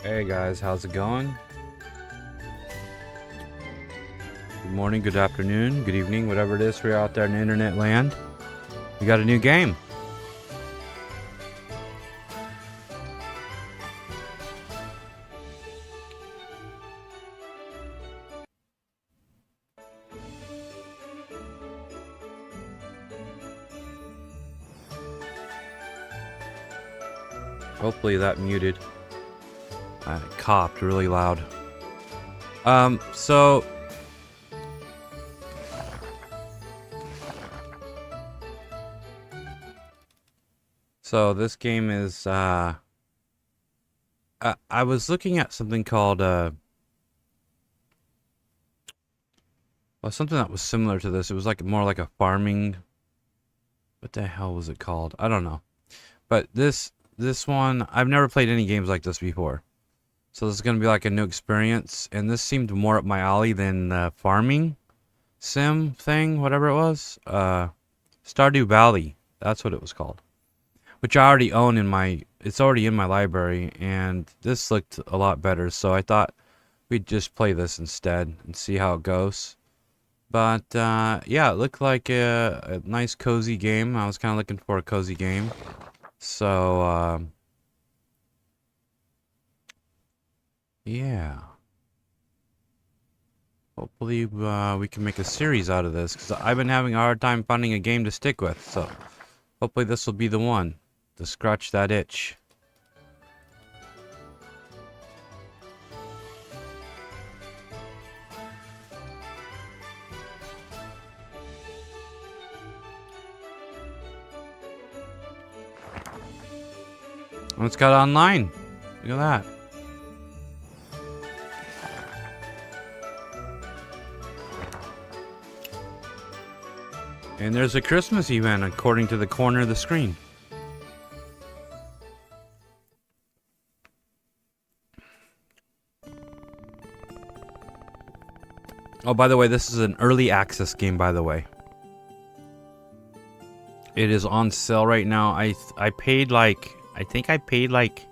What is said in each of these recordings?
Hey guys, how's it going? Good morning, good afternoon, good evening, whatever it is for you out there in internet land. We got a new game. Hopefully that muted. I coughed really loud. So this game is I was looking at something called well, something that was similar to this. It was like more like a farming, what the hell was it called? I don't know. But this one, I've never played any games like this before. So this is going to be like a new experience, and this seemed more up my alley than the farming sim thing, whatever it was. Stardew Valley, that's what it was called. Which I already own it's already in my library, and this looked a lot better, so I thought we'd just play this instead and see how it goes. But, yeah, it looked like a nice cozy game. I was kind of looking for a cozy game. So, yeah. Hopefully, we can make a series out of this, because I've been having a hard time finding a game to stick with, so hopefully this will be the one to scratch that itch. Oh, it's got online. Look at that. And there's a Christmas event according to the corner of the screen. Oh, by the way, this is an early access game, by the way. It is on sale right now. I paid like, I think I paid like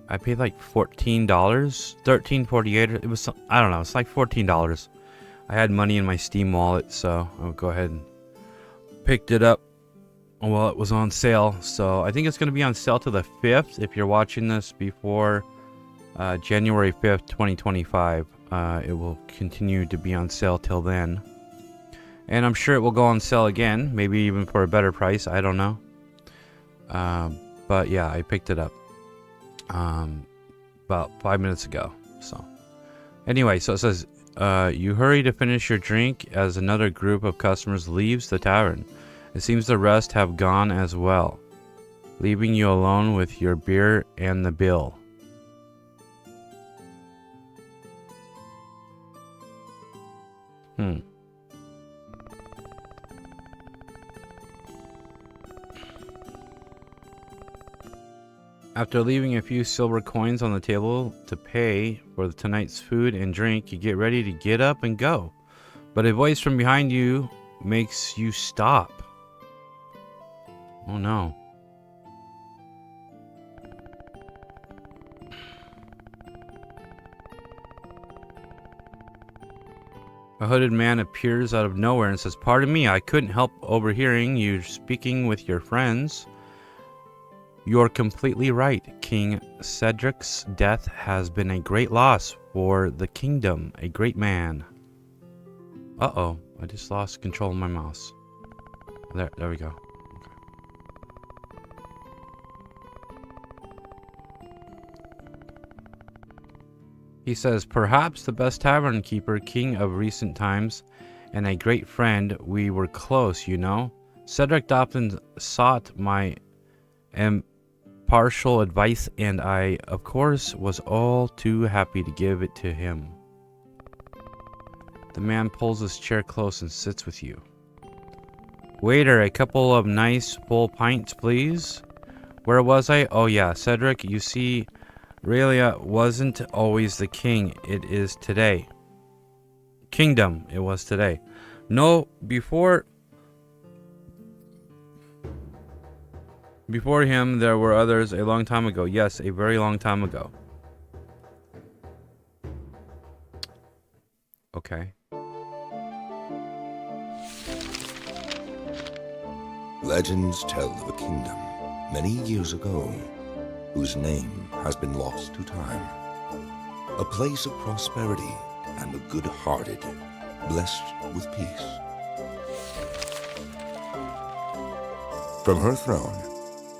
$14, $13.48. It was, I don't know, it's like $14. I had money in my Steam wallet, so I'll go ahead and picked it up while it was on sale. So I think it's going to be on sale to the 5th. If you're watching this before January 5th, 2025, it will continue to be on sale till then. And I'm sure it will go on sale again, maybe even for a better price. I don't know. But yeah, I picked it up about 5 minutes ago. So anyway, so it says, you hurry to finish your drink as another group of customers leaves the tavern. It seems the rest have gone as well, leaving you alone with your beer and the bill. After leaving a few silver coins on the table to pay for tonight's food and drink, you get ready to get up and go. But a voice from behind you makes you stop. Oh no. A hooded man appears out of nowhere and says, "Pardon me, I couldn't help overhearing you speaking with your friends." "You're completely right. King Cedric's death has been a great loss for the kingdom. A great man." Uh-oh. I just lost control of my mouse. There we go. Okay. He says, "Perhaps the best tavern keeper, king of recent times, and a great friend. We were close, you know. Cedric often sought my impartial advice, and I, of course, was all too happy to give it to him." The man pulls his chair close and sits with you. "Waiter, a couple of nice full pints, please." "Where was I? Oh yeah, Cedric, you see, Relia wasn't always the king. It is today. Kingdom, it was today. No, before him there were others a long time ago. Yes, a very long time ago." Legends tell of a kingdom many years ago whose name has been lost to time. A place of prosperity and the good-hearted, blessed with peace. From her throne,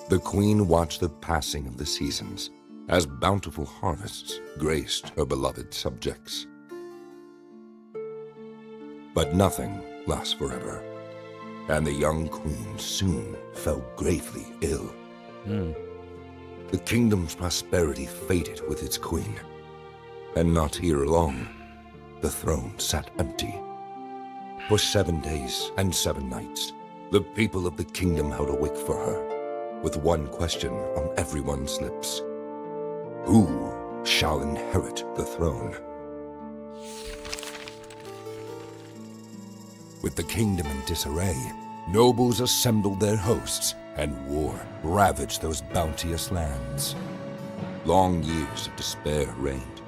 the queen watched the passing of the seasons as bountiful harvests graced her beloved subjects. But nothing lasts forever, and the young queen soon fell gravely ill. The kingdom's prosperity faded with its queen, and not here long, the throne sat empty. For 7 days and 7 nights, the people of the kingdom held awake for her, with one question on everyone's lips. Who shall inherit the throne? With the kingdom in disarray, nobles assembled their hosts, and war ravaged those bounteous lands. Long years of despair reigned,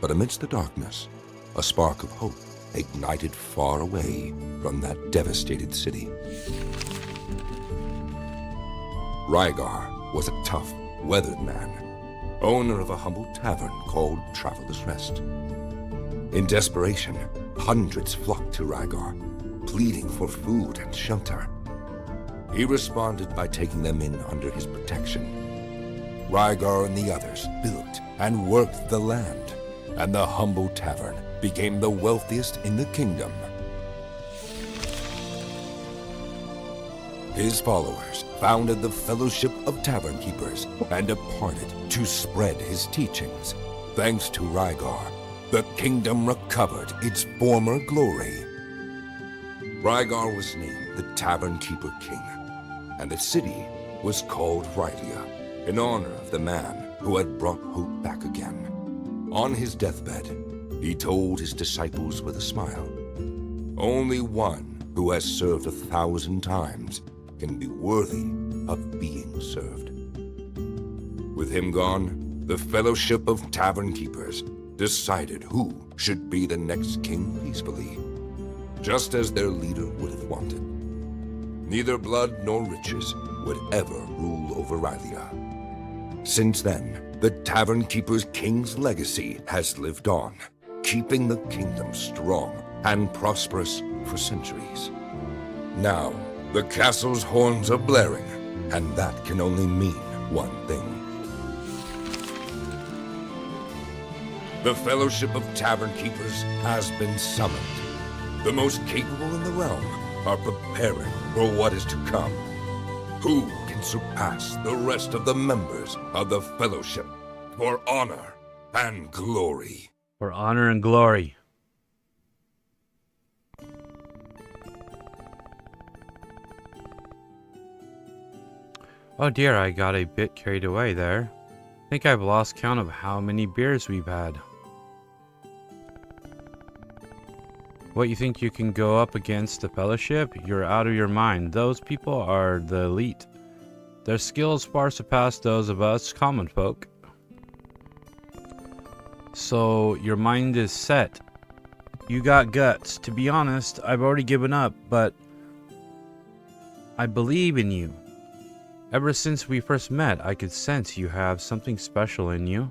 but amidst the darkness, a spark of hope ignited far away from that devastated city. Rygar was a tough, weathered man, owner of a humble tavern called Traveler's Rest. In desperation, hundreds flocked to Rygar, pleading for food and shelter. He responded by taking them in under his protection. Rygar and the others built and worked the land, and the humble tavern became the wealthiest in the kingdom. His followers founded the Fellowship of Tavern Keepers and departed to spread his teachings. Thanks to Rygar, the kingdom recovered its former glory. Rygar was named the Tavern Keeper King, and the city was called Rylia, in honor of the man who had brought hope back again. On his deathbed, he told his disciples with a smile, "Only one who has served 1,000 times can be worthy of being served." With him gone, the Fellowship of Tavern Keepers decided who should be the next king peacefully, just as their leader would have wanted. Neither blood nor riches would ever rule over Rylia. Since then, the Tavern Keeper's king's legacy has lived on, keeping the kingdom strong and prosperous for centuries. Now, the castle's horns are blaring, and that can only mean one thing. The Fellowship of Tavern Keepers has been summoned. The most capable in the realm are preparing for what is to come. Who can surpass the rest of the members of the Fellowship for honor and glory? For honor and glory. Oh dear, I got a bit carried away there. I think I've lost count of how many beers we've had. What, you think you can go up against the Fellowship? You're out of your mind. Those people are the elite. Their skills far surpass those of us common folk. So your mind is set. You got guts. To be honest, I've already given up, but I believe in you. Ever since we first met, I could sense you have something special in you.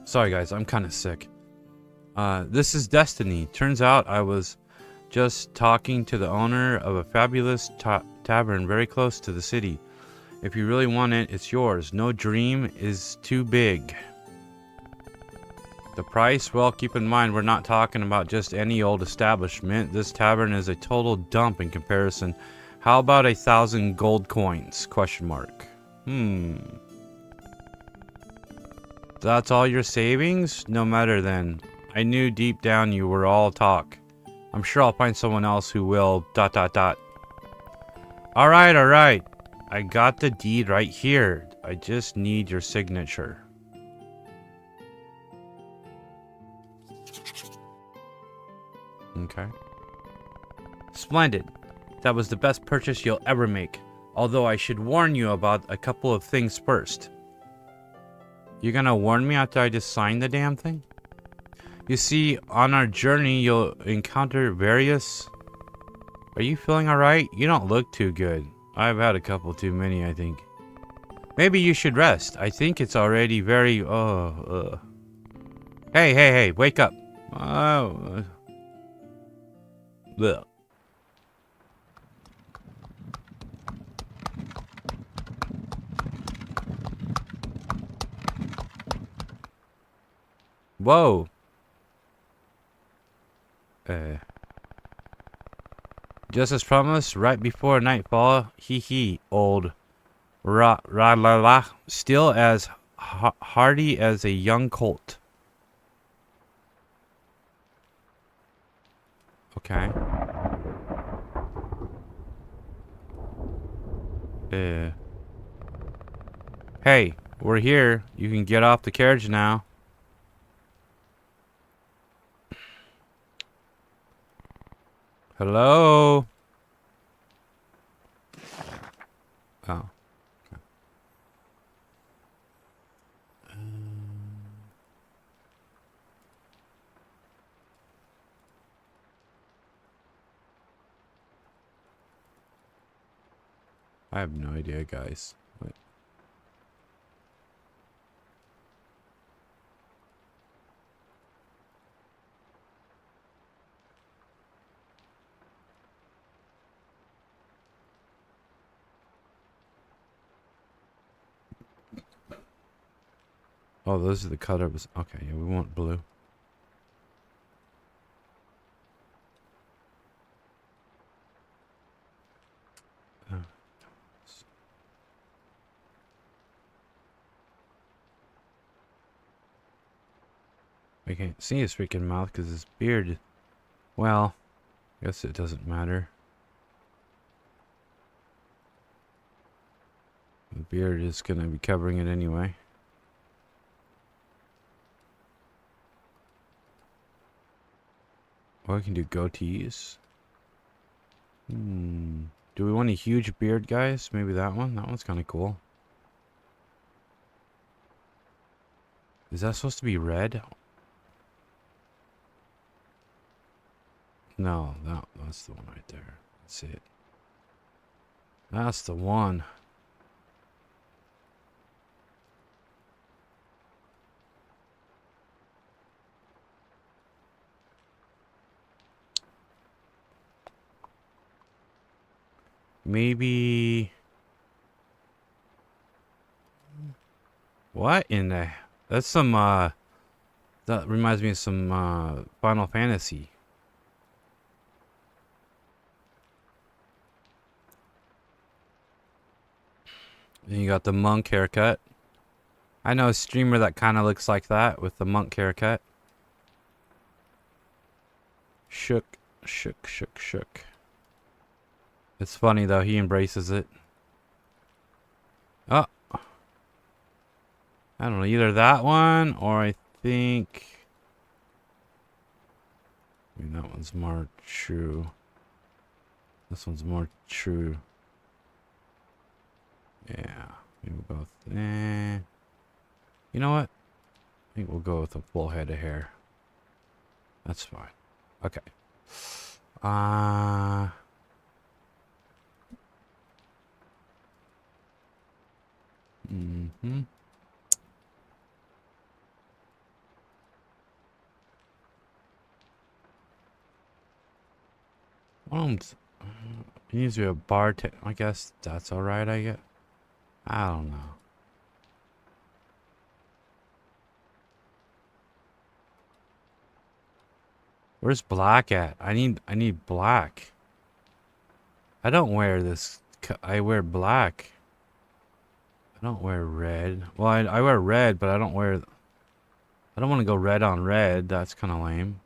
Sorry guys, I'm kind of sick. This is destiny. Turns out I was just talking to the owner of a fabulous tavern very close to the city. If you really want it, it's yours. No dream is too big. The price? Well, keep in mind we're not talking about just any old establishment. This tavern is a total dump in comparison. How about 1,000 gold coins? Question mark. That's all your savings? No matter then. I knew deep down you were all talk. I'm sure I'll find someone else who will... ... Alright. I got the deed right here. I just need your signature. Okay. Splendid. That was the best purchase you'll ever make. Although I should warn you about a couple of things first. You gonna warn me after I just signed the damn thing? You see, on our journey, you'll encounter various... Are you feeling alright? You don't look too good. I've had a couple too many, I think. Maybe you should rest. I think it's already very... Hey, hey, hey, wake up. Oh... Blech. Whoa. Just as promised, right before nightfall, hee, old la, still as hardy as a young colt. Okay. Hey, we're here. You can get off the carriage now. Hello? Oh. Okay. I have no idea, guys. Wait. Oh, those are the colors. Okay, yeah, we want blue. I can't see his freaking mouth because his beard. Well, I guess it doesn't matter. The beard is going to be covering it anyway. Or we can do goatees. Do we want a huge beard, guys? Maybe that one? That one's kind of cool. Is that supposed to be red? No, that's the one right there. That's it. That's the one. Maybe... What in the... That's some, that reminds me of some, Final Fantasy. And you got the monk haircut. I know a streamer that kind of looks like that with the monk haircut. Shook. It's funny though, he embraces it. Oh. I don't know, either that one or I think... I mean, that one's more true. This one's more true. Yeah, maybe we'll go with... You know what? I think we'll go with a full head of hair. That's fine. Okay. He needs to be a bartender. I guess that's alright, I guess. I don't know. Where's black at? I need black. I don't wear this. I wear black. I don't wear red. Well, I wear red, but I don't wear... I don't want to go red on red. That's kind of lame.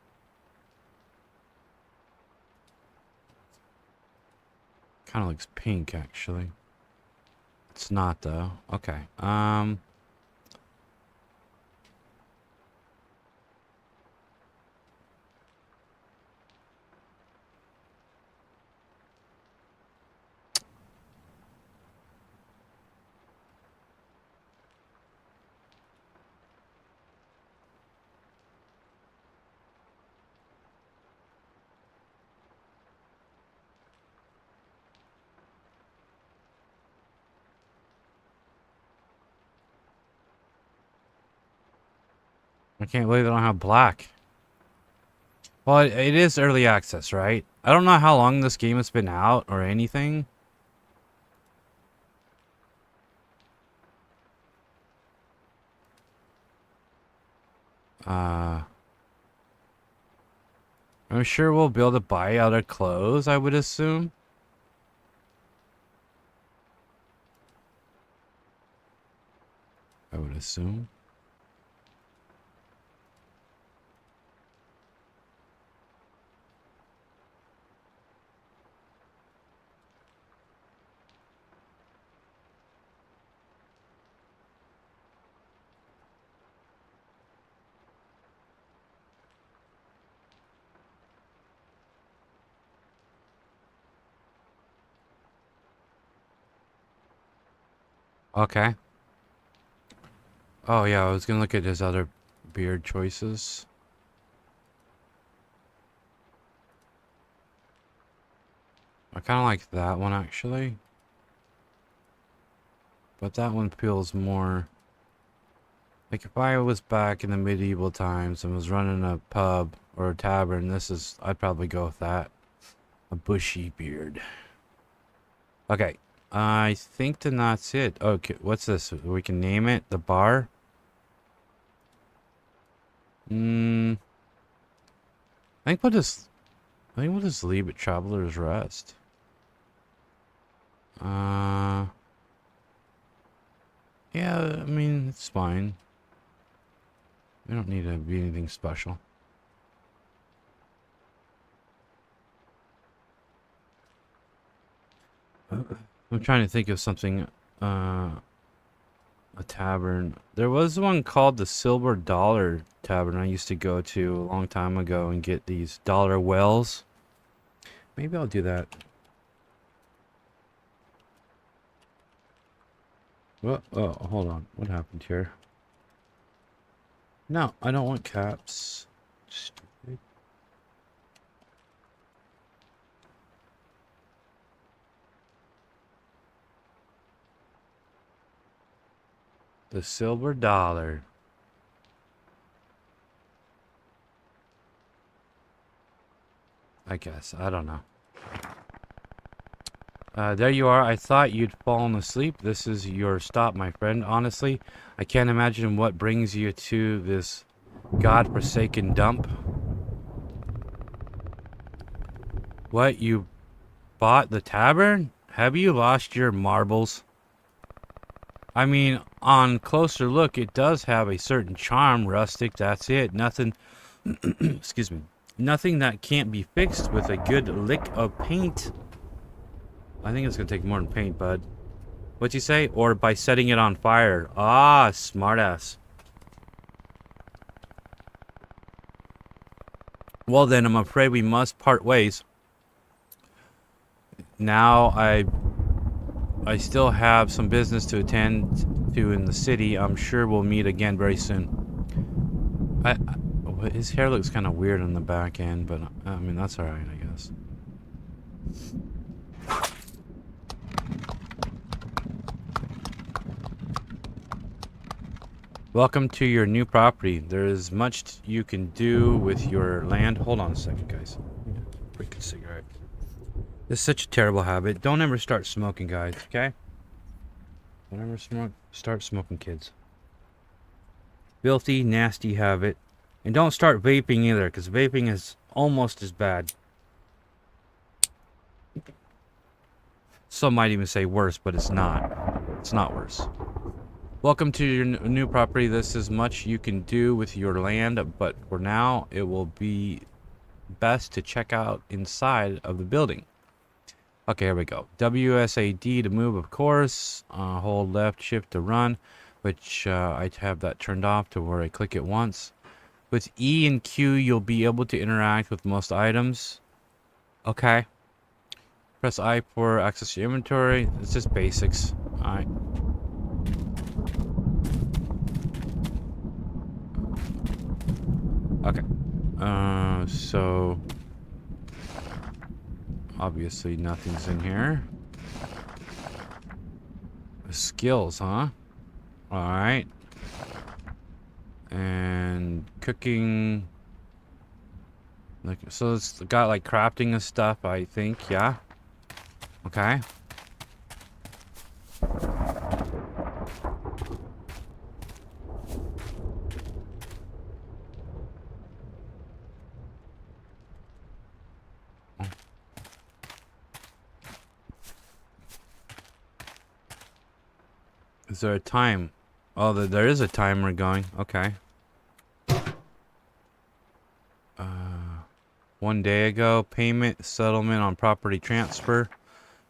Kind of looks pink, actually. It's not, though. Okay. I can't believe they don't have black. Well, it is early access, right? I don't know how long this game has been out or anything. I'm sure we'll be able to buy other clothes, I would assume. I would assume. Okay. Oh yeah, I was gonna look at his other beard choices. I kind of like that one actually. But that one feels more like if I was back in the medieval times and was running a pub or a tavern, I'd probably go with that. A bushy beard. Okay. I think then that's it. Okay, what's this? We can name it the bar. I think we'll just leave it Traveler's Rest. Yeah, I mean, it's fine. We don't need to be anything special. I'm trying to think of something, a tavern. There was one called the Silver Dollar Tavern I used to go to a long time ago and get these dollar wells. Maybe I'll do that. Oh, hold on. What happened here? No, I don't want caps. Stupid. The Silver Dollar. I guess. I don't know. There you are. I thought you'd fallen asleep. This is your stop, my friend. Honestly, I can't imagine what brings you to this godforsaken dump. What, you bought the tavern? Have you lost your marbles? I mean, on closer look, it does have a certain charm, rustic, that's it. Nothing, excuse me, nothing that can't be fixed with a good lick of paint. I think it's gonna take more than paint, bud. What'd you say? Or by setting it on fire. Ah, smartass. Well then, I'm afraid we must part ways. Now I still have some business to attend to in the city. I'm sure we'll meet again very soon. His hair looks kind of weird on the back end, but I mean, that's alright, I guess. Welcome to your new property. There is much you can do with your land. Hold on a second, guys. Freaking cigarette. This is such a terrible habit. Don't ever start smoking, guys, okay? Don't ever start smoking, kids. Filthy, nasty habit. And don't start vaping either, because vaping is almost as bad. Some might even say worse, but it's not. It's not worse. Welcome to your new property. This is much you can do with your land, but for now, it will be best to check out inside of the building. Okay, here we go. WSAD to move, of course. Hold left shift to run, which I have that turned off to where I click it once. With E and Q, you'll be able to interact with most items. Okay. Press I for access your inventory. It's just basics. Alright. Okay. So obviously nothing's in here. Skills, huh? Alright. And cooking. Like, so it's got like crafting and stuff, I think. Yeah. Okay. Is there a time? Oh, there is a timer going. Okay. 1 day ago, payment settlement on property transfer.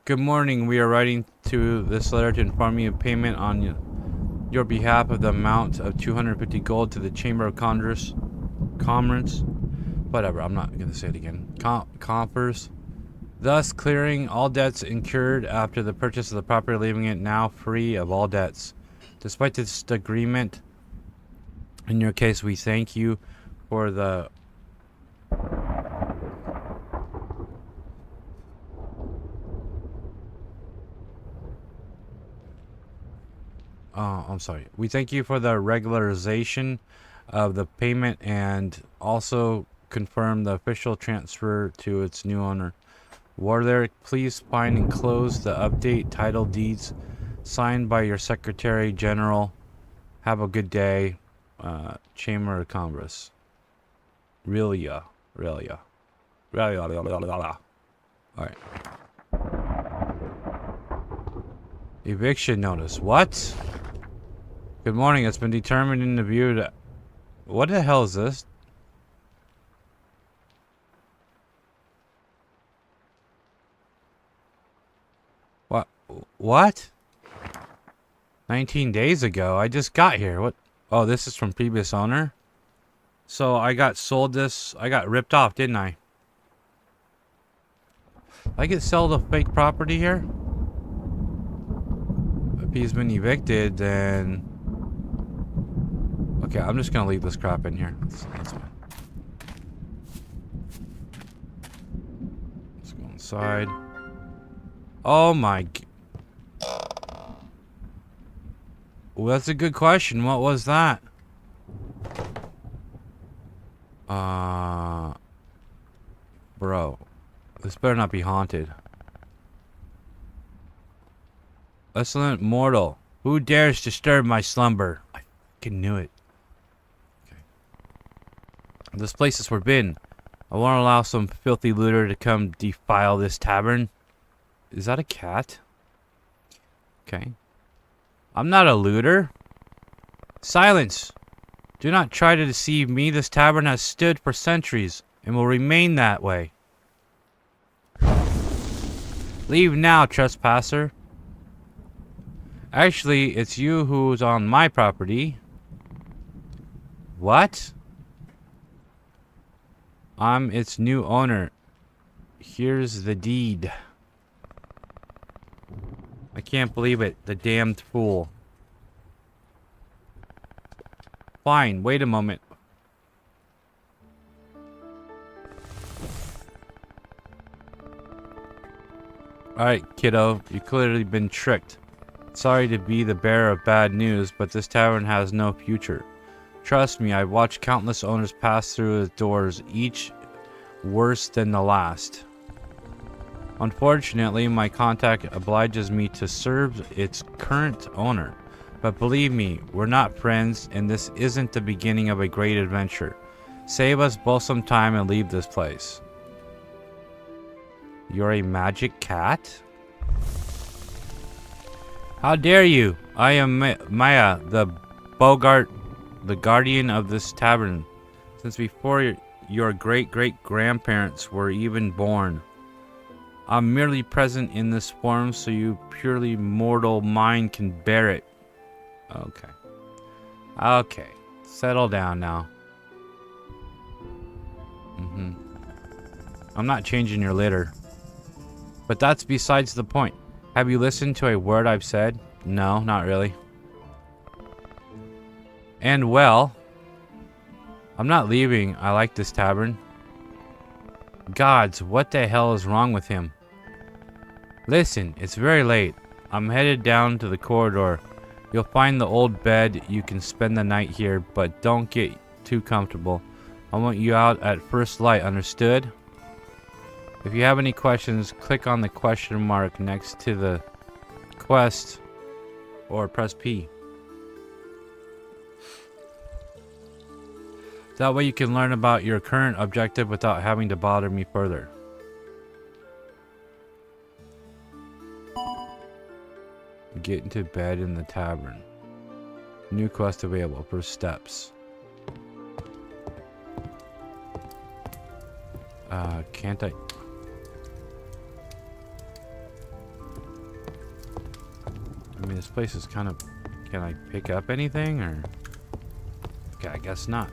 Good morning. We are writing to this letter to inform you of payment on your behalf of the amount of 250 gold to the Chamber of Commerce. Whatever. I'm not gonna say it again. Coffers. Thus clearing all debts incurred after the purchase of the property, leaving it now free of all debts. Despite this agreement, in your case, we thank you for the... Oh, I'm sorry. We thank you for the regularization of the payment and also confirm the official transfer to its new owner. Warler, please find and close the update title deeds signed by your Secretary General. Have a good day. Chamber of Commerce. Relia. Alright. Eviction notice. What? Good morning. It's been determined in the view that... What the hell is this? What? 19 days ago? I just got here. What? Oh, this is from previous owner? So I got sold this. I got ripped off, didn't I? I get sold a fake property here? If he's been evicted, then... Okay, I'm just gonna leave this crap in here. That's fine. Let's go inside. Oh my... Well, that's a good question. What was that? Bro. This better not be haunted. Excellent mortal. Who dares disturb my slumber? I fucking knew it. Okay. This place is forbidden. I won't allow some filthy looter to come defile this tavern. Is that a cat? Okay. I'm not a looter. Silence! Do not try to deceive me. This tavern has stood for centuries and will remain that way. Leave now, trespasser. Actually, it's you who's on my property. What? I'm its new owner. Here's the deed. I can't believe it. The damned fool. Fine, wait a moment. Alright, kiddo. You've clearly been tricked. Sorry to be the bearer of bad news, but this tavern has no future. Trust me, I've watched countless owners pass through its doors, each worse than the last. Unfortunately, my contact obliges me to serve its current owner. But believe me, we're not friends, and this isn't the beginning of a great adventure. Save us both some time and leave this place. You're a magic cat? How dare you? I am Maya, the Bogart, the guardian of this tavern, since before your great-great-grandparents were even born. I'm merely present in this form so you purely mortal mind can bear it. Okay. Okay. Settle down now. I'm not changing your litter. But that's besides the point. Have you listened to a word I've said? No, not really. And well, I'm not leaving. I like this tavern. Gods, what the hell is wrong with him? Listen, it's very late. I'm headed down to the corridor. You'll find the old bed. You can spend the night here, but don't get too comfortable. I want you out at first light, understood? If you have any questions, click on the question mark next to the quest or press P. That way you can learn about your current objective without having to bother me further. Get into bed in the tavern. New quest available. First steps. Can't I? I mean, this place is kind of... Can I pick up anything, or... Okay, I guess not.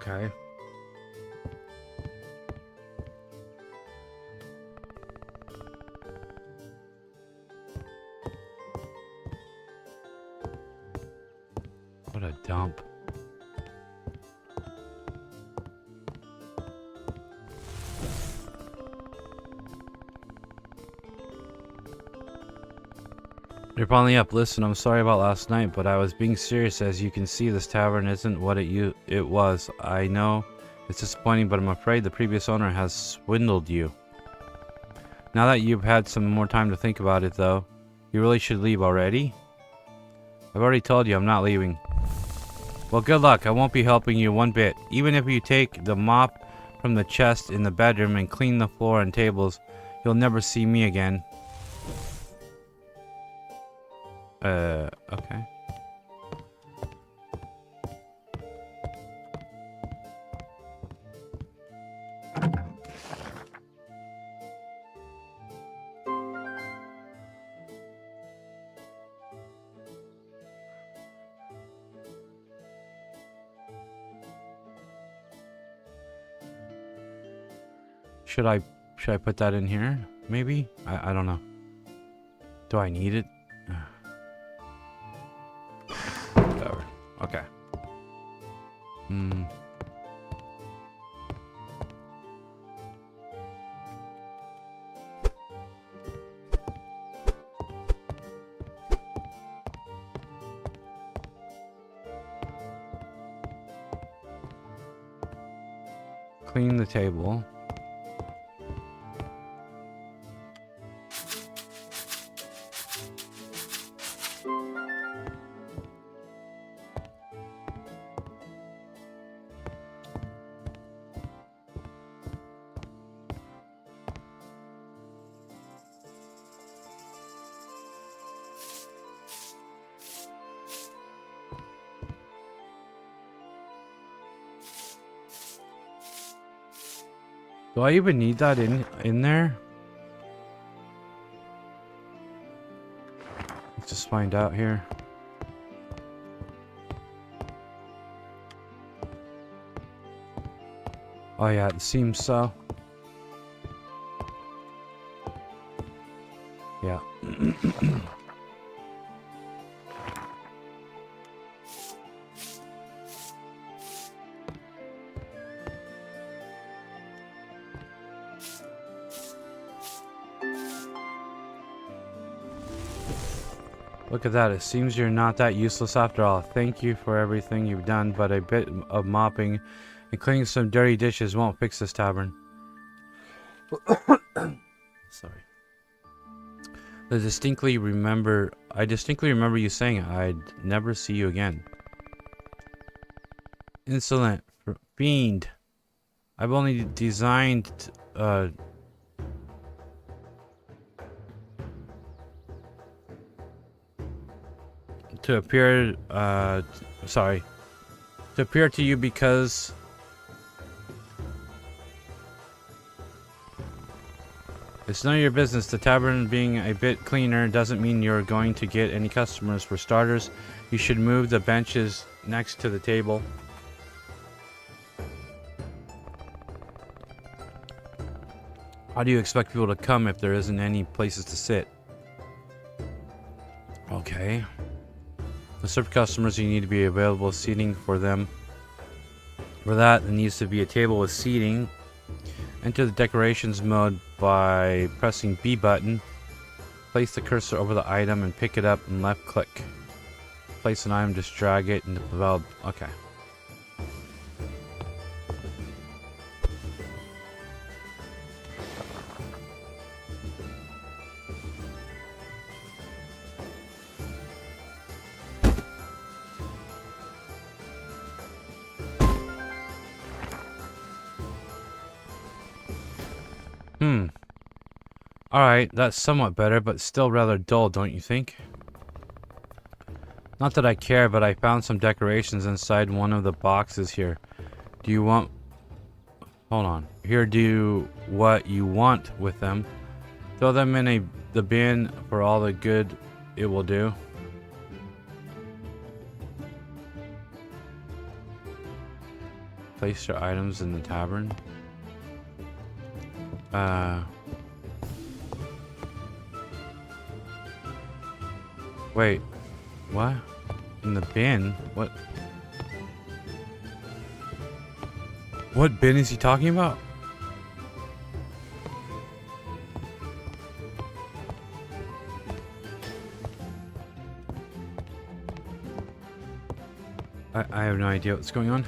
Okay. What a dump. You're finally up. Listen, I'm sorry about last night, but I was being serious. As you can see, this tavern isn't what it was. I know it's disappointing, but I'm afraid the previous owner has swindled you. Now that you've had some more time to think about it, though, you really should leave already. I've already told you I'm not leaving. Well, good luck. I won't be helping you one bit. Even if you take the mop from the chest in the bedroom and clean the floor and tables, you'll never see me again. Okay. Should I put that in here? Maybe? I don't know. Do I need it? Whatever. Okay. Clean the table. Do I even need that in there? Let's just find out here. Oh yeah, it seems so. Yeah. Look at that, it seems you're not that useless after all. Thank you for everything you've done, but a bit of mopping and cleaning some dirty dishes won't fix this tavern. Sorry. I distinctly remember you saying I'd never see you again. Insolent. Fiend. I've only designed to appear sorry. To appear to you because it's none of your business. The tavern being a bit cleaner doesn't mean you're going to get any customers. For starters, you should move the benches next to the table. How do you expect people to come if there isn't any places to sit? Okay. To serve customers, you need to be available seating for them. For that, there needs to be a table with seating. Enter the decorations mode by pressing B button. Place the cursor over the item and pick it up and left click. Place an item, just drag it into the valve. Okay. Alright, that's somewhat better, but still rather dull, don't you think? Not that I care, but I found some decorations inside one of the boxes here. Do you want... Hold on. Here, do what you want with them. Throw them in the bin for all the good it will do. Place your items in the tavern. Wait, what? In the bin? What? What bin is he talking about? I have no idea what's going on.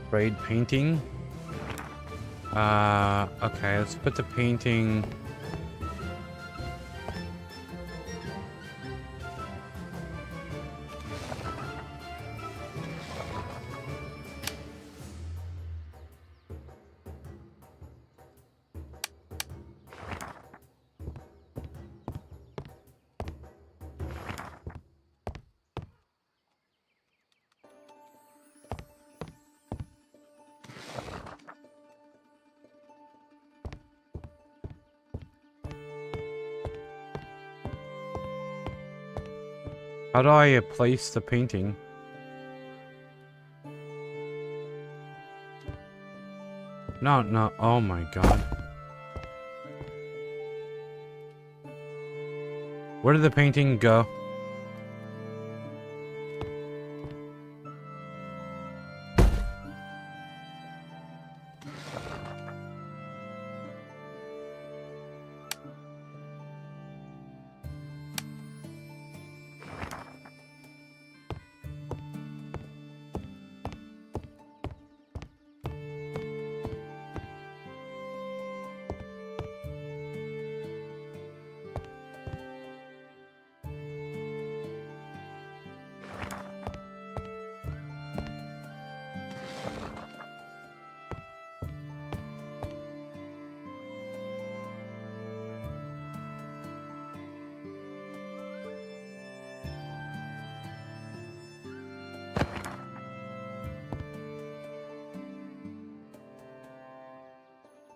Sprayed painting. Okay, let's put the painting. How do I place the painting? No, oh my god. Where did the painting go?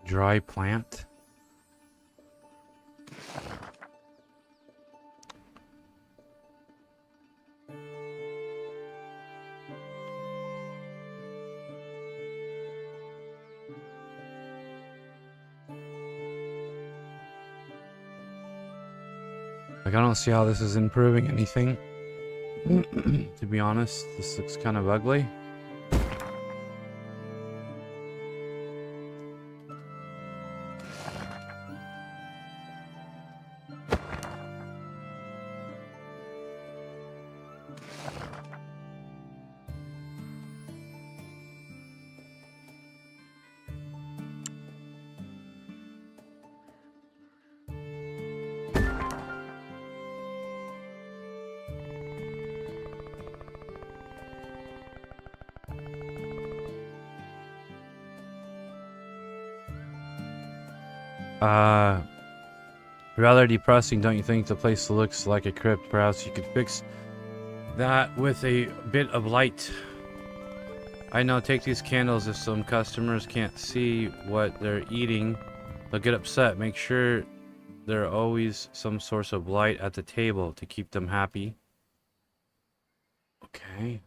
Dry plant. Like, I don't see how this is improving anything. To be honest, this looks kind of ugly. Rather depressing, don't you think? The place looks like a crypt. Perhaps you could fix that with a bit of light. I know, take these candles. If some customers can't see what they're eating, they'll get upset. Make sure there's always some source of light at the table to keep them happy. Okay.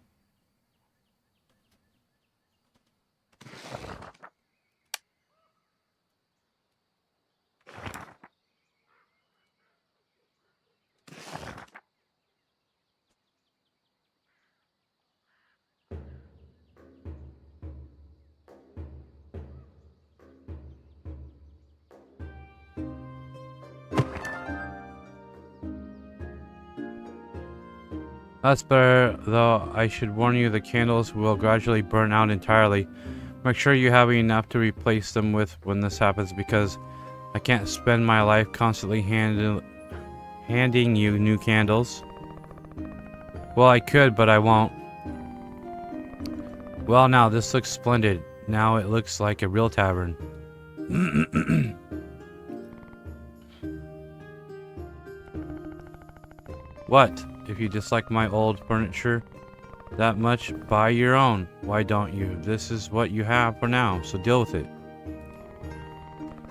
That's better, though. I should warn you, the candles will gradually burn out entirely. Make sure you have enough to replace them with when this happens, because I can't spend my life constantly handing you new candles. Well, I could, but I won't. Well, now this looks splendid. Now it looks like a real tavern. What? If you dislike my old furniture that much, buy your own. Why don't you? This is what you have for now, so deal with it.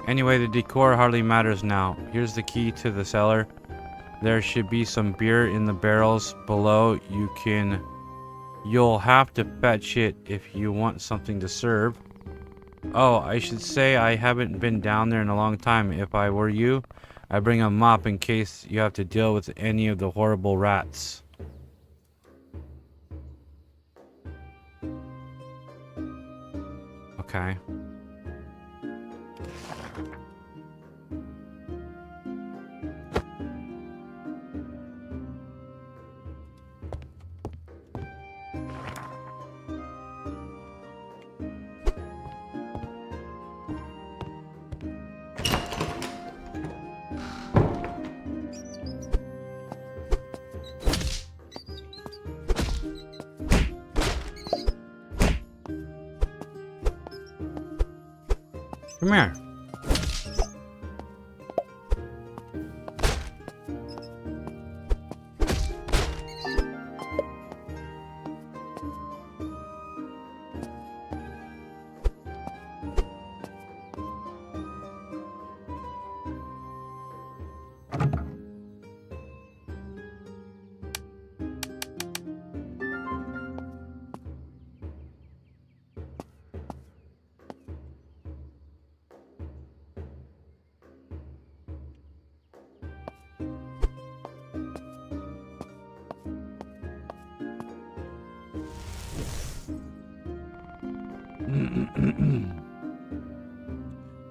Anyway, the decor hardly matters now. Here's the key to the cellar. There should be some beer in the barrels below. You'll have to fetch it if you want something to serve. Oh, I should say I haven't been down there in a long time. If I were you, I'd bring a mop in case you have to deal with any of the horrible rats. Okay. Come here.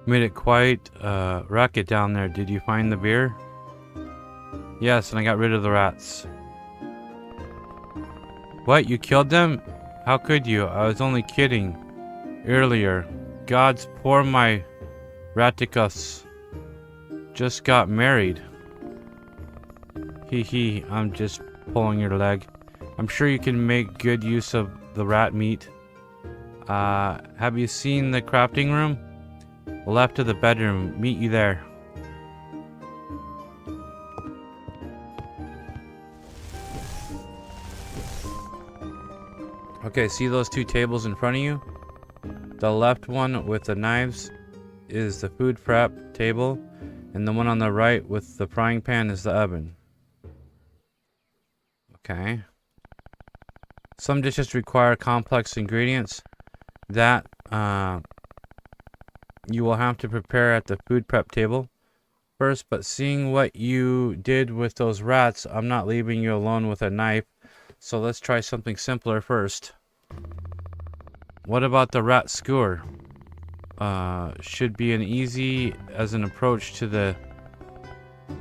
Made it quite a racket down there. Did you find the beer? Yes, and I got rid of the rats. What? You killed them? How could you? I was only kidding. Earlier. Gods, poor my Raticus just got married. Hee hee, I'm just pulling your leg. I'm sure you can make good use of the rat meat. Have you seen the crafting room? Left of the bedroom. Meet you there. Okay, see those two tables in front of you? The left one with the knives is the food prep table, and the one on the right with the frying pan is the oven. Okay. Some dishes require complex ingredients that you will have to prepare at the food prep table first, but seeing what you did with those rats, I'm not leaving you alone with a knife, so let's try something simpler first. What about the rat skewer? Should be an easy as an approach to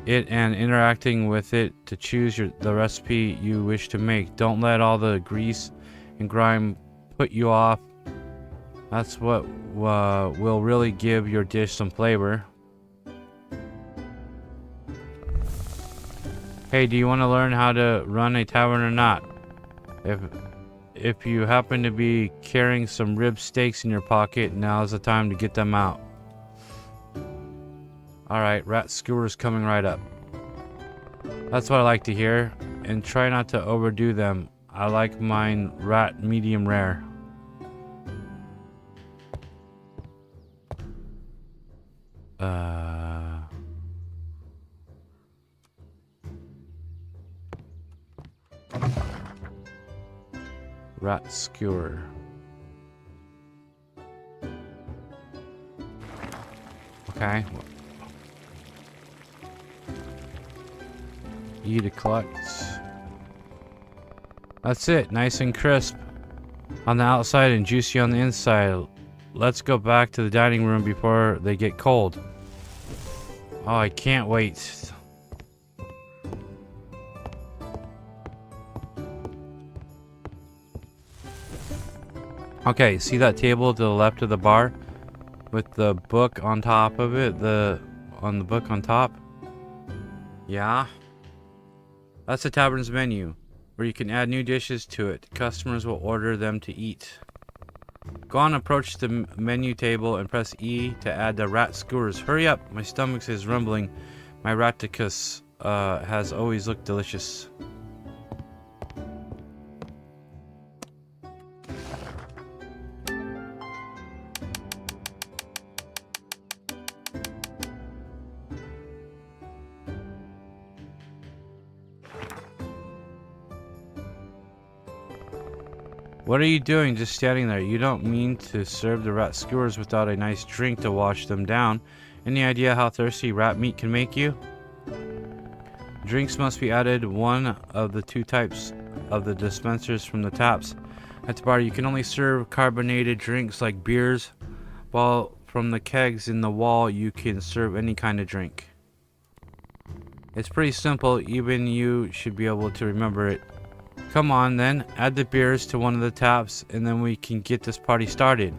it and interacting with it to choose the recipe you wish to make. Don't let all the grease and grime put you off. That's what will really give your dish some flavor. Hey, do you want to learn how to run a tavern or not? If you happen to be carrying some rib steaks in your pocket, now's the time to get them out. Alright, rat skewers coming right up. That's what I like to hear. And try not to overdo them. I like mine rat medium rare. Rat skewer. Okay. E to collect. That's it. Nice and crisp on the outside and juicy on the inside. Let's go back to the dining room before they get cold. Oh, I can't wait. Okay, see that table to the left of the bar with the book on top of it, on the book on top? Yeah. That's the tavern's menu, where you can add new dishes to it. Customers will order them to eat. Go on, approach the menu table and press E to add the rat skewers. Hurry up, my stomach is rumbling. My raticus has always looked delicious. What are you doing just standing there? You don't mean to serve the rat skewers without a nice drink to wash them down. Any idea how thirsty rat meat can make you? Drinks must be added one of the two types of the dispensers from the taps. At the bar, you can only serve carbonated drinks like beers, while from the kegs in the wall, you can serve any kind of drink. It's pretty simple, even you should be able to remember it. Come on then, add the beers to one of the taps and then we can get this party started.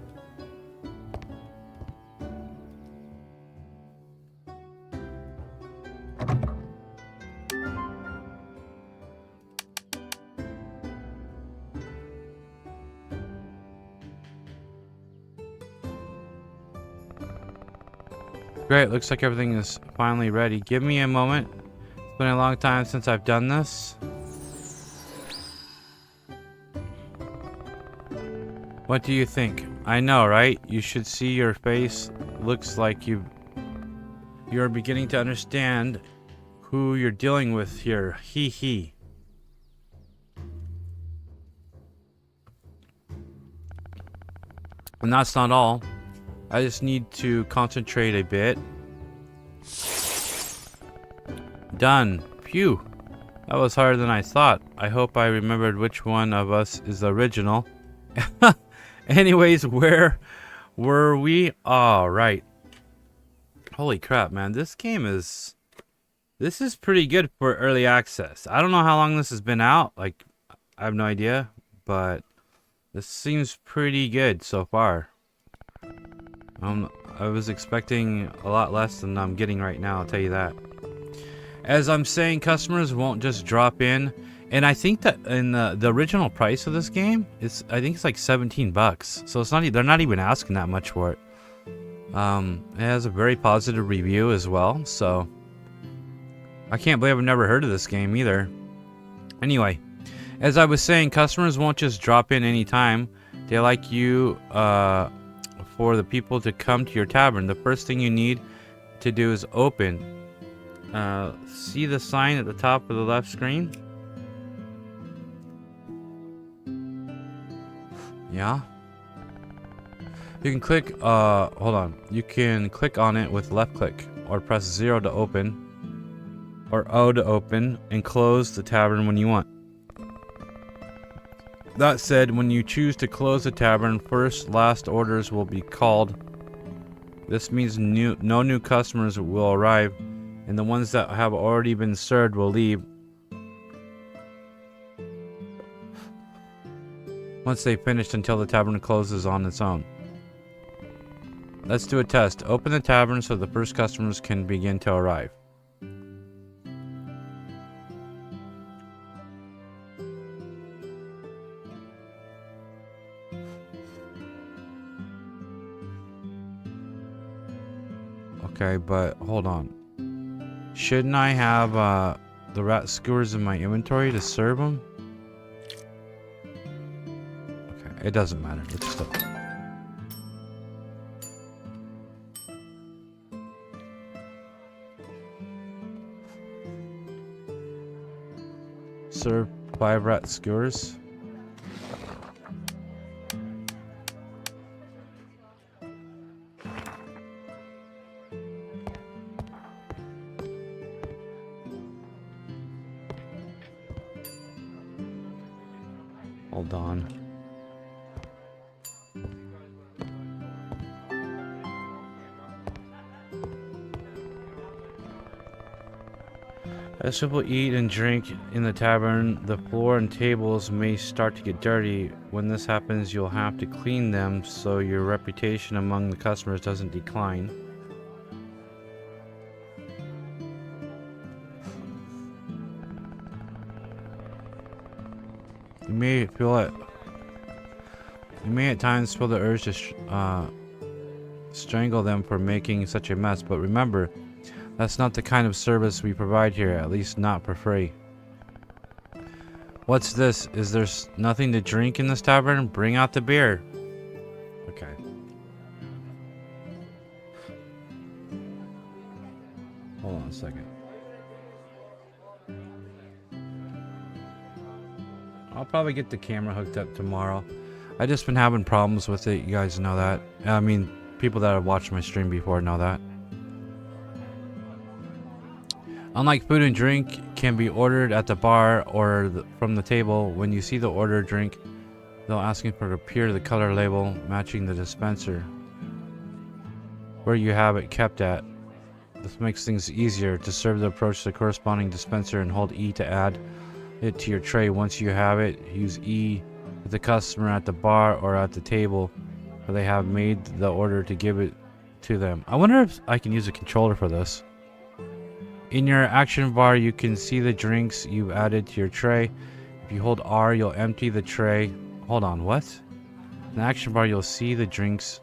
Great, looks like everything is finally ready. Give me a moment. It's been a long time since I've done this. What do you think? I know, right? You should see your face. Looks like you're beginning to understand who you're dealing with here. Hee hee. And that's not all. I just need to concentrate a bit. Done. Phew. That was harder than I thought. I hope I remembered which one of us is the original. Anyways, where were we? All right. Holy crap, man. This is pretty good for early access. I don't know how long this has been out. Like, I have no idea, but this seems pretty good so far. I was expecting a lot less than I'm getting right now, I'll tell you that. As I'm saying, customers won't just drop in. And I think that in the original price of this game, I think it's like $17. So it's not, they're not even asking that much for it. It has a very positive review as well. So I can't believe I've never heard of this game either. Anyway, as I was saying, customers won't just drop in anytime. They like you for the people to come to your tavern. The first thing you need to do is open. See the sign at the top of the left screen? Yeah. You can click, hold on. You can click on it with left click or press 0 to open or O to open and close the tavern when you want. That said, when you choose to close the tavern, last orders will be called. This means no new customers will arrive and the ones that have already been served will leave once they finished until the tavern closes on its own. Let's do a test. Open the tavern so the first customers can begin to arrive. Okay, but hold on. Shouldn't I have the rat skewers in my inventory to serve them? Okay, it doesn't matter. Let's just serve 5 rat skewers. Hold on. As people eat and drink in the tavern, the floor and tables may start to get dirty. When this happens, you'll have to clean them so your reputation among the customers doesn't decline. You may at times feel the urge to strangle them for making such a mess, but remember, that's not the kind of service we provide here, at least not for free. What's this? Is there nothing to drink in this tavern? Bring out the beer. Okay. Hold on a second. I'll probably get the camera hooked up tomorrow. I just been having problems with it. You guys know that. I mean, people that have watched my stream before know that. Unlike food and drink can be ordered at the bar or from the table, when you see the order drink, they'll ask you for to appear the color label matching the dispenser where you have it kept at. This makes things easier to serve. The approach the corresponding dispenser and hold E to add it to your tray. Once you have it, use E with the customer at the bar or at the table where they have made the order to give it to them. I wonder if I can use a controller for this. In your action bar, you can see the drinks you've added to your tray. If you hold R, you'll empty the tray. Hold on, what? In the action bar, you'll see the drinks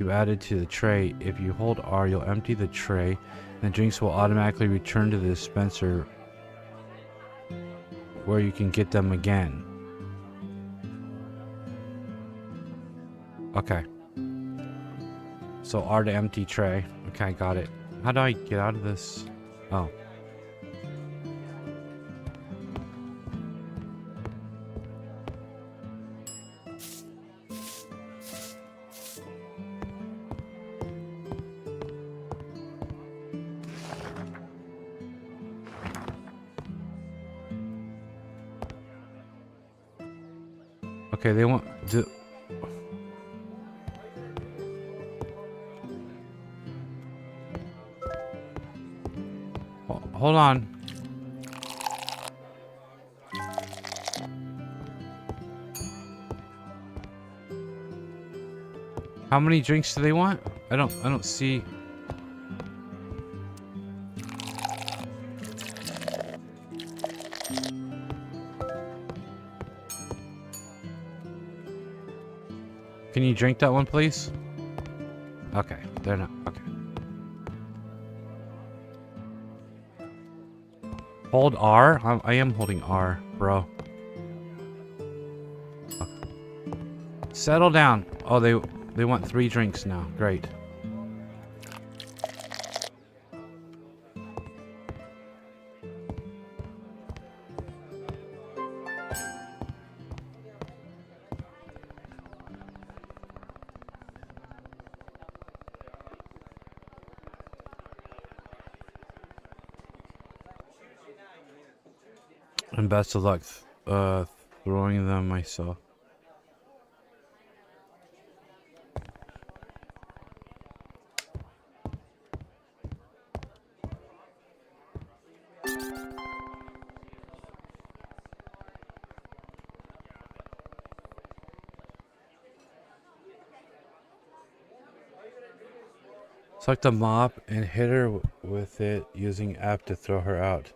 you added to the tray. If you hold R, you'll empty the tray, and the drinks will automatically return to the dispenser where you can get them again. Okay. So R to empty tray. Okay, got it. How do I get out of this? Oh. Okay, they want to. Hold on. How many drinks do they want? I don't see. Can you drink that one, please? Okay, they're not. Okay. Hold R? I am holding R, bro. Okay. Settle down. Oh, they want 3 drinks now. Great. And best of luck throwing them myself. Select the mop and hit her with it using app to throw her out.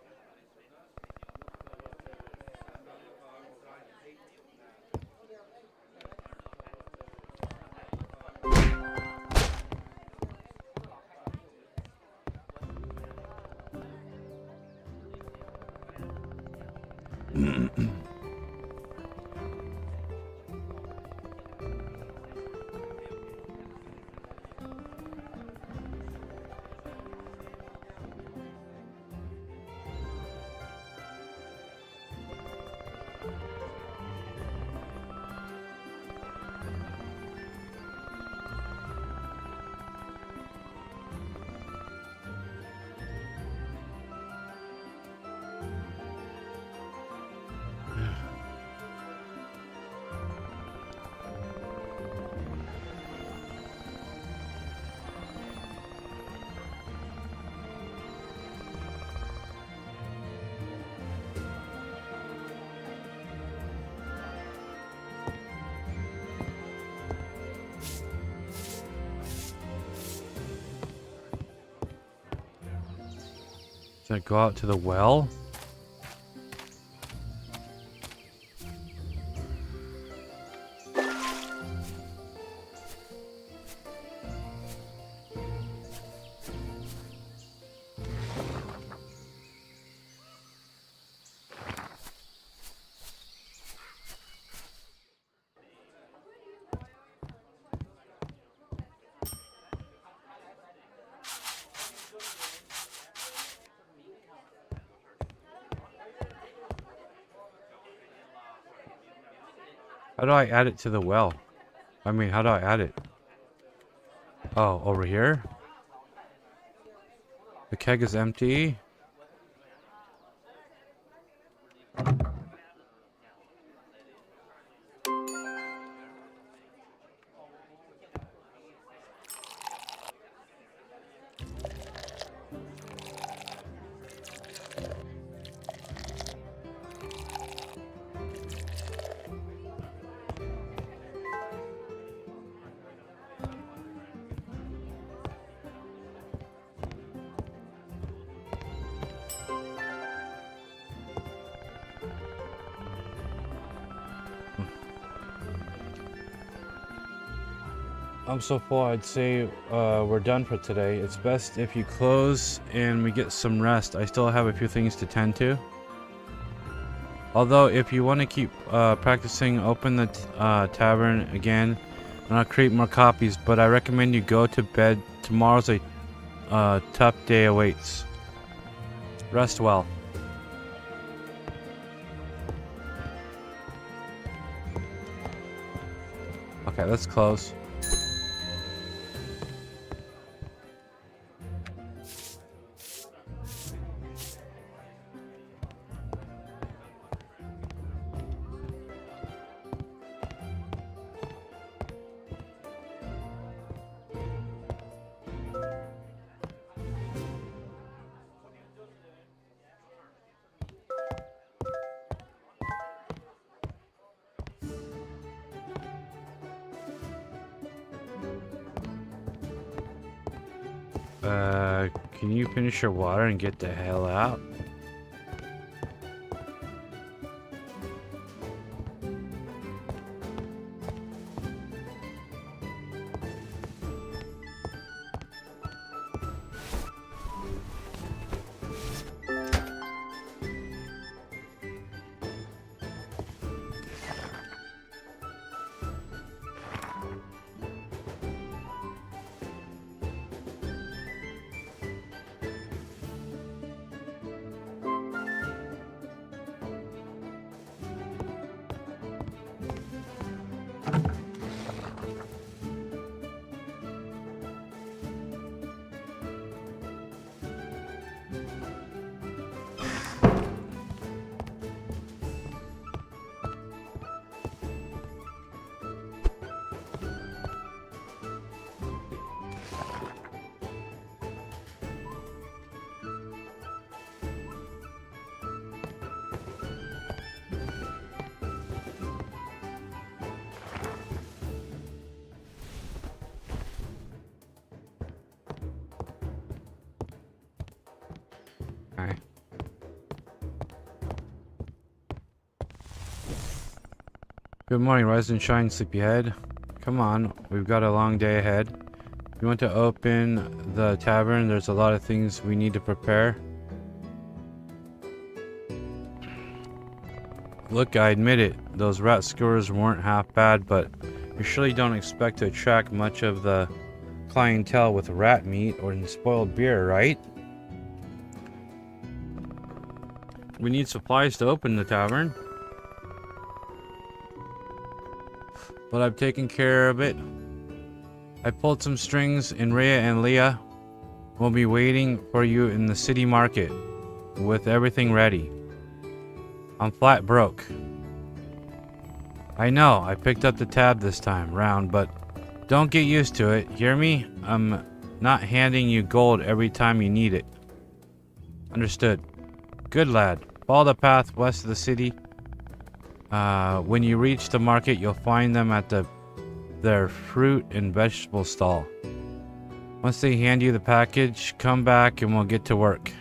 Should I go out to the well? How do I add it to the well? I mean, how do I add it? Oh, over here? The keg is empty. I'm so full, I'd say we're done for today. It's best if you close and we get some rest. I still have a few things to tend to. Although, if you want to keep practicing, open the tavern again, and I'll create more copies. But I recommend you go to bed. Tomorrow's a tough day awaits. Rest well. Okay, let's close. Can you finish your water and get the hell out? Alright. Good morning, rise and shine, sleepyhead. Come on, we've got a long day ahead. If you want to open the tavern, there's a lot of things we need to prepare. Look, I admit it, those rat skewers weren't half bad, but you surely don't expect to attract much of the clientele with rat meat or spoiled beer, right? We need supplies to open the tavern. But I've taken care of it. I pulled some strings, and Rhea and Leah will be waiting for you in the city market with everything ready. I'm flat broke. I know, I picked up the tab this time round, but don't get used to it, hear me? I'm not handing you gold every time you need it. Understood. Good lad. Follow the path west of the city. When you reach the market, you'll find them at their fruit and vegetable stall. Once they hand you the package, come back and we'll get to work.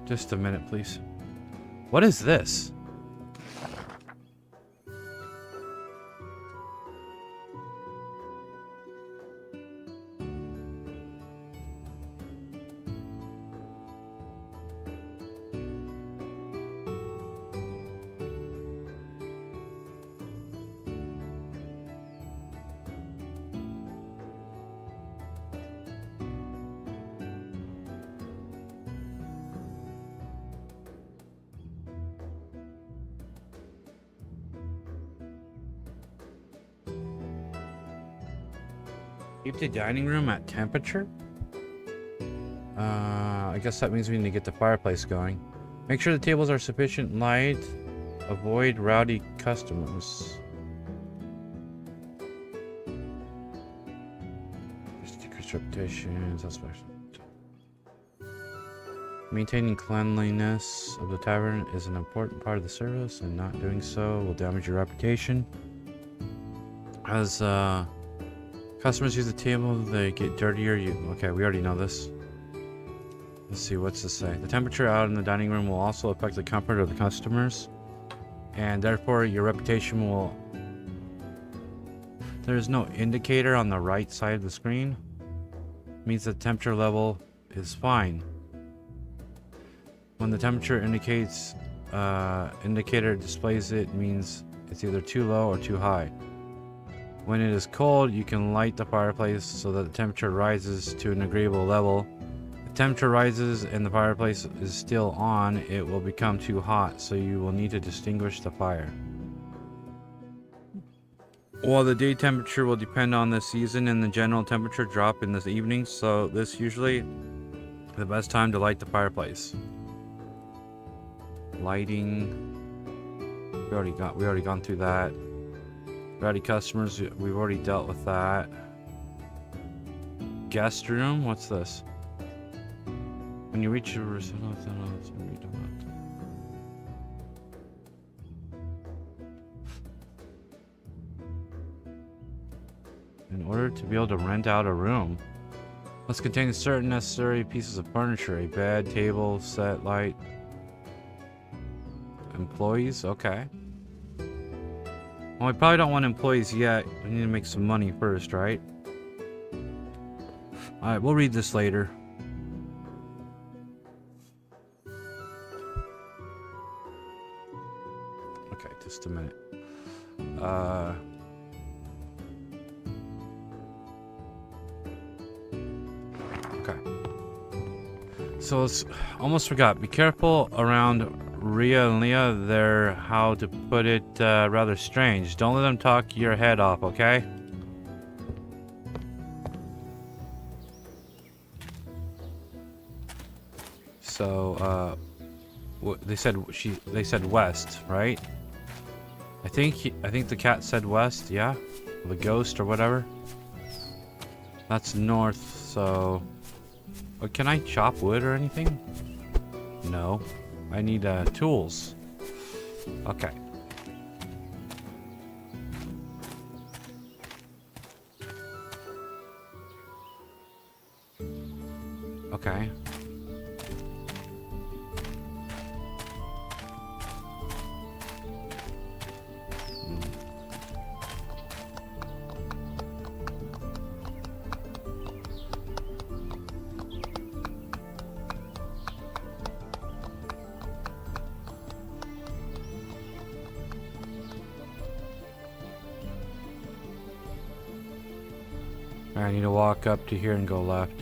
Just a minute, please. What is this? Keep the dining room at temperature? I guess that means we need to get the fireplace going. Make sure the tables are sufficient light. Avoid rowdy customers. Just decrease reputation. Suspect. Maintaining cleanliness of the tavern is an important part of the service, and not doing so will damage your reputation. As customers use the table, they get dirtier. Okay, we already know this. Let's see, what's this say? The temperature out in the dining room will also affect the comfort of the customers, and therefore your reputation will... There is no indicator on the right side of the screen. It means the temperature level is fine. When the temperature indicator displays it, means it's either too low or too high. When it is cold, you can light the fireplace so that the temperature rises to an agreeable level. If the temperature rises and the fireplace is still on, it will become too hot, so you will need to distinguish the fire. While the day temperature will depend on the season and the general temperature drop in the evening, so this usually the best time to light the fireplace. Lighting. We already gone through that. Rowdy customers, we've already dealt with that. Guest room, what's this? When you reach your in order to be able to rent out a room, must contain certain necessary pieces of furniture: a bed, table, set, light. Employees, okay. Well, we probably don't want employees yet. We need to make some money first, right? Alright, we'll read this later. Okay, just a minute. Okay. So it's almost forgot. Be careful around Rhea and Leah. They're, how to put it, rather strange. Don't let them talk your head off, okay? So, they said west, right? I think the cat said west, yeah? The ghost or whatever. That's north, so... But can I chop wood or anything? No. I need tools. Okay. Okay. I need to walk up to here and go left.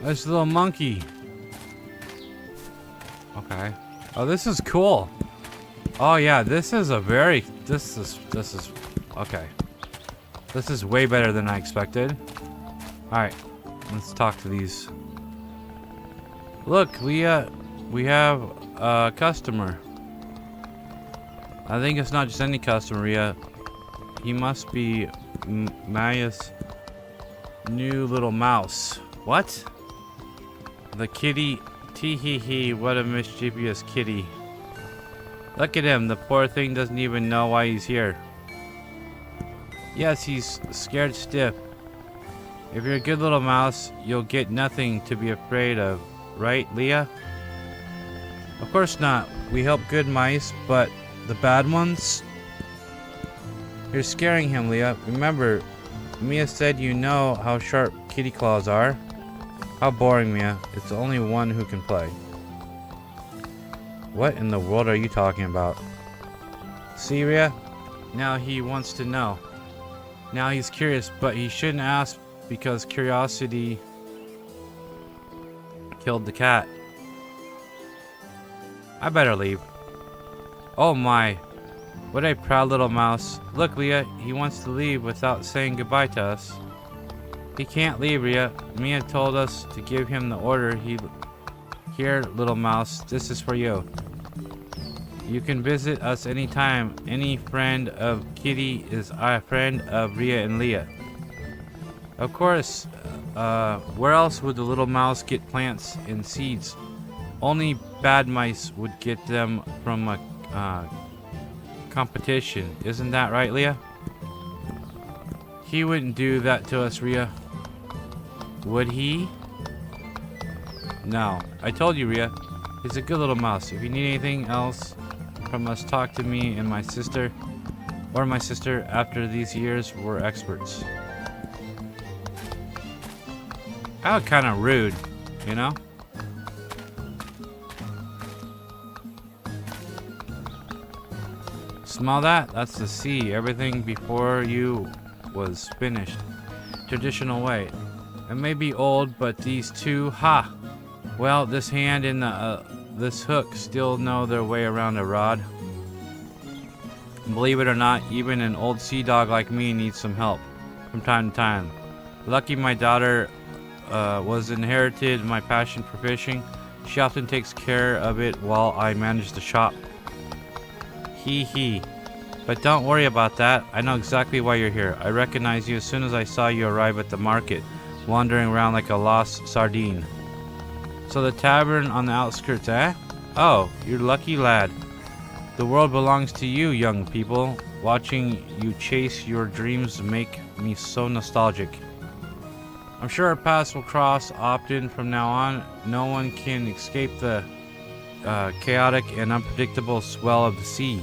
This little monkey. Okay. Oh, this is cool. Oh yeah, this is okay. This is way better than I expected. Alright. Let's talk to these. Look, we have a customer. I think it's not just any customer, Rhea. He must be Maya's new little mouse. What? The kitty. Tee hee hee, what a mischievous kitty. Look at him. The poor thing doesn't even know why he's here. Yes, he's scared stiff. If you're a good little mouse, you'll get nothing to be afraid of. Right, Leah? Of course not. We help good mice, but the bad ones? You're scaring him, Leah. Remember, Mia said you know how sharp kitty claws are. How boring, Mia. It's only one who can play. What in the world are you talking about? See, Rhea? Now he wants to know. Now he's curious, but he shouldn't ask because curiosity killed the cat. I better leave. Oh my. What a proud little mouse. Look, Leah, he wants to leave without saying goodbye to us. He can't leave, Rhea. Mia told us to give him the order. Here, little mouse, this is for you. You can visit us anytime. Any friend of Kitty is a friend of Rhea and Leah. Of course, where else would the little mouse get plants and seeds? Only bad mice would get them from a competition. Isn't that right, Leah? He wouldn't do that to us, Rhea. Would he? No. I told you, Rhea. He's a good little mouse. If you need anything else from us, talk to me and my sister. Or my sister. After these years, we're experts. That was kind of rude, you know? Smell that? That's the sea. Everything before you was finished. Traditional way. It may be old, but these two, ha! Well, this hand and this hook still know their way around a rod. Believe it or not, even an old sea dog like me needs some help from time to time. Lucky my daughter was inherited my passion for fishing. She often takes care of it while I manage the shop. Hee hee. But don't worry about that. I know exactly why you're here. I recognized you as soon as I saw you arrive at the market, wandering around like a lost sardine. So the tavern on the outskirts, eh? Oh, you're lucky lad. The world belongs to you, young people. Watching you chase your dreams make me so nostalgic. I'm sure our paths will cross often from now on. No one can escape the chaotic and unpredictable swell of the sea.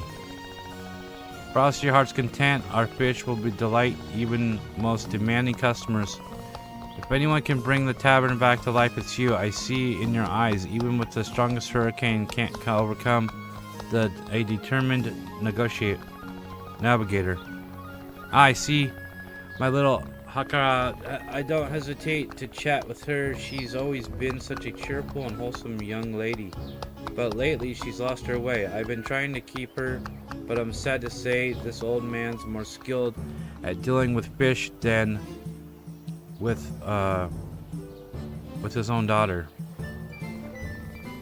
Cross your heart's content, our fish will be delight even most demanding customers. If anyone can bring the tavern back to life, it's you. I see in your eyes, even with the strongest hurricane can't overcome a determined navigator. I see my little Hakara. I don't hesitate to chat with her. She's always been such a cheerful and wholesome young lady. But lately she's lost her way. I've been trying to keep her, but I'm sad to say this old man's more skilled at dealing with fish than with his own daughter.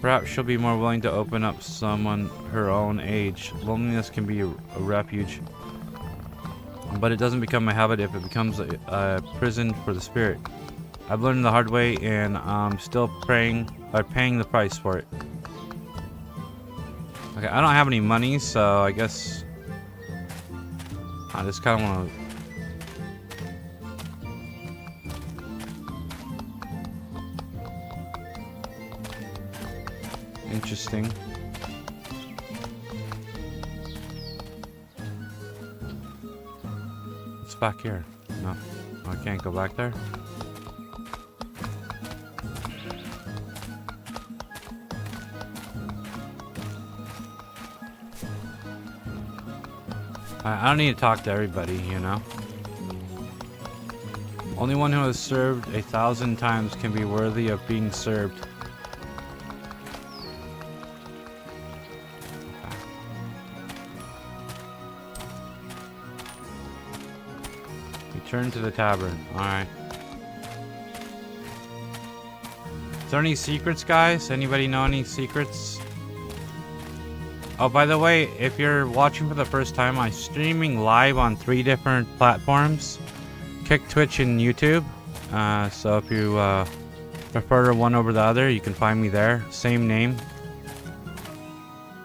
Perhaps she'll be more willing to open up someone her own age. Loneliness can be a refuge, but it doesn't become a habit if it becomes a prison for the spirit. I've learned the hard way, and I'm still paying the price for it. Okay, I don't have any money, so I guess I just kind of want to. Interesting. It's back here. No, I can't go back there. I don't need to talk to everybody, you know. Only one who has served 1,000 times can be worthy of being served. Return to the tavern. Alright. Is there any secrets, guys? Anybody know any secrets? Oh, by the way, if you're watching for the first time, I'm streaming live on 3 different platforms. Kick, Twitch, and YouTube. So if you prefer one over the other, you can find me there. Same name.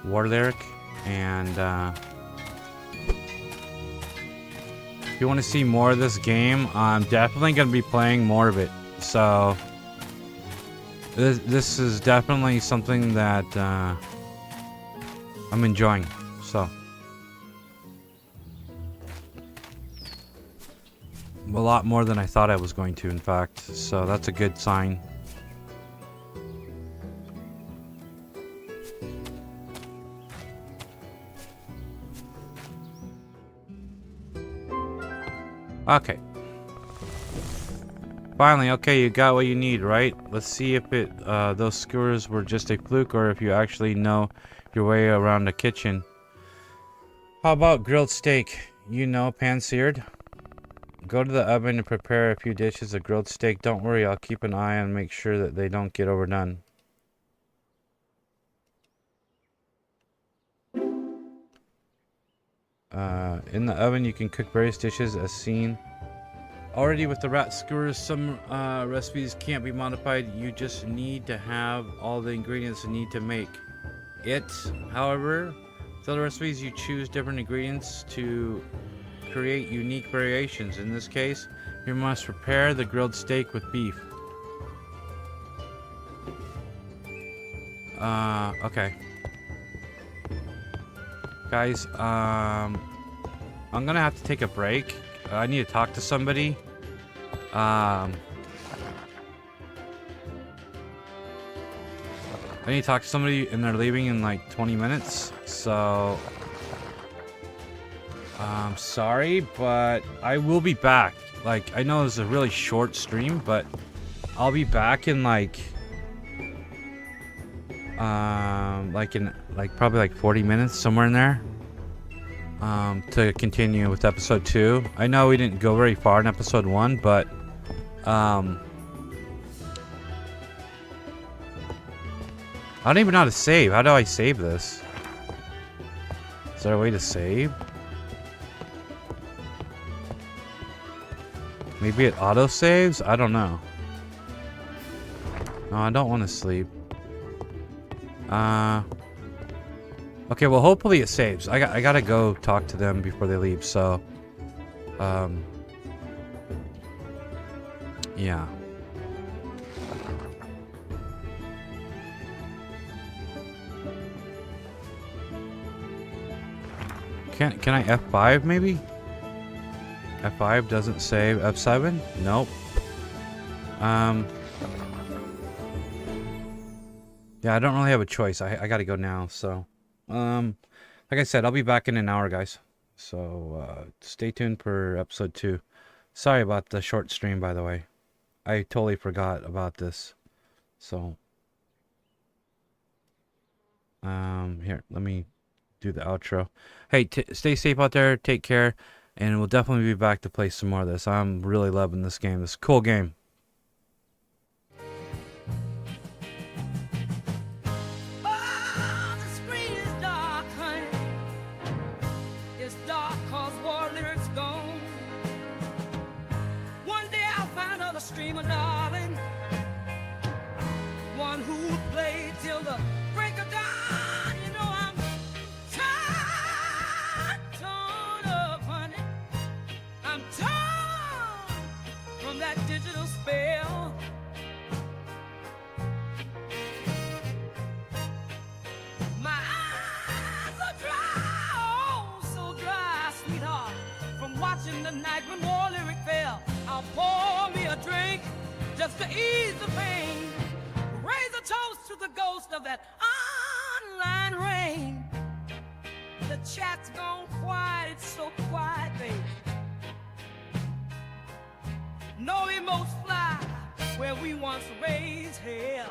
War Lyric. And if you want to see more of this game, I'm definitely going to be playing more of it. So this is definitely something that I'm enjoying. So a lot more than I thought I was going to, in fact. So that's a good sign. Okay. Finally, okay, you got what you need, right? Let's see if those skewers were just a fluke or if you actually know your way around the kitchen. How about grilled steak? You know, pan-seared? Go to the oven and prepare a few dishes of grilled steak. Don't worry, I'll keep an eye on make sure that they don't get overdone. In the oven, you can cook various dishes as seen. Already with the rat skewers, some recipes can't be modified. You just need to have all the ingredients you need to make it. However, with other recipes, you choose different ingredients to create unique variations. In this case, you must prepare the grilled steak with beef. Okay. Guys, I'm gonna have to take a break. I need to talk to somebody. I need to talk to somebody and they're leaving in like 20 minutes. So I'm sorry, but I will be back. Like, I know this is a really short stream, but I'll be back in like probably like 40 minutes, somewhere in there. To continue with episode 2. I know we didn't go very far in episode 1, but I don't even know how to save. How do I save this? Is there a way to save? Maybe it auto saves? I don't know. No, I don't want to sleep. Okay, well, hopefully it saves. I gotta go talk to them before they leave, so yeah. Can I F5 maybe? F5 doesn't save. F7? Nope. Yeah, I don't really have a choice. I gotta go now, so like I said, I'll be back in an hour, guys. So stay tuned for episode 2. Sorry about the short stream, by the way. I totally forgot about this. So here, let me do the outro. Hey, stay safe out there, take care, and we'll definitely be back to play some more of this. I'm really loving this game. It's a cool game. Streamer, darling, one who will play till the break of dawn. You know I'm torn up, honey. I'm torn from that digital spell. My eyes are dry, oh, so dry, sweetheart, from watching the night when war lyric fell. I'll pour me a drink just to ease the pain. Raise a toast to the ghost of that online rain. The chat's gone quiet, it's so quiet, babe. No emotes fly where we once raised hell.